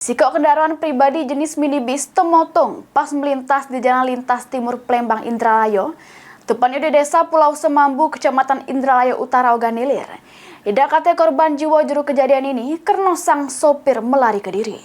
Sikok kendaraan pribadi jenis minibus temotong pas melintas di Jalan Lintas Timur Plembang Indralayo, tepatnya di Desa Pulau Semambu, Kecamatan Indralayo Utara, Oganilir. Tidak kata korban jiwa juru kejadian ini karena sang sopir melari ke diri.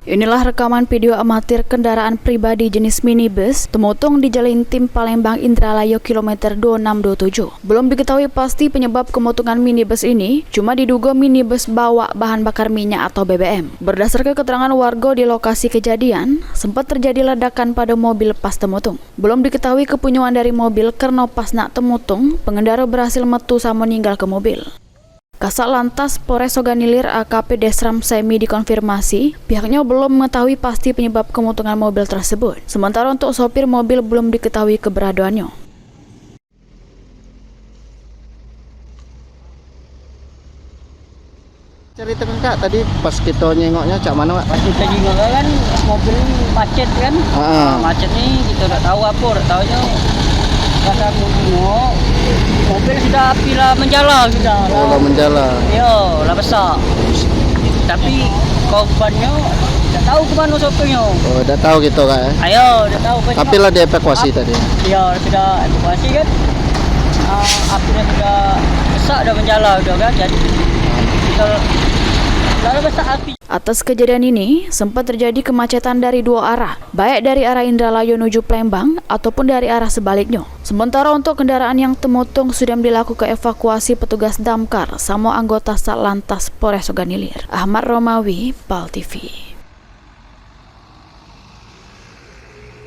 Inilah rekaman video amatir kendaraan pribadi jenis minibus temotong di Jalan Tim Palembang Indralayo kilometer 2627. Belum diketahui pasti penyebab kemotongan minibus ini, cuma diduga minibus bawa bahan bakar minyak atau BBM. Berdasarkan keterangan warga di lokasi kejadian, sempat terjadi ledakan pada mobil pas temotong. Belum diketahui kepunyaan dari mobil karena pas nak temotong, pengendara berhasil metu sama meninggal ke mobil. Kasat Lantas Polres Oganilir AKP Desram Semi dikonfirmasi, pihaknya belum mengetahui pasti penyebab kemotongan mobil tersebut. Sementara untuk sopir mobil belum diketahui keberadaannya. Ceritakan Kak, tadi pas kita nyengoknya cak mana Kak? Pas kita jengok kan mobil macet kan. Macet nih kita tak tahu apa, tak tahunya pas aku jengok mobil sudah api lah menjala sudah. Oh, lah menjala. Yo, lah besar. Tapi korbannya tak tahu ke mana sopirnya. Oh, dah tahu gitu Kak ya? Ayo, dah tahu. Tapi lah dievakuasi tadi. Ya, sudah evakuasi kan. Api sudah besar, dah menjala sudah kan. Jadi kita lalu besar api. Atas kejadian ini, sempat terjadi kemacetan dari dua arah, baik dari arah Indralayo menuju Plembang ataupun dari arah sebaliknya. Sementara untuk kendaraan yang temotong sudah dilakukan evakuasi petugas damkar sama anggota Satlantas Polres Oganilir. Ahmad Romawi, PAL TV.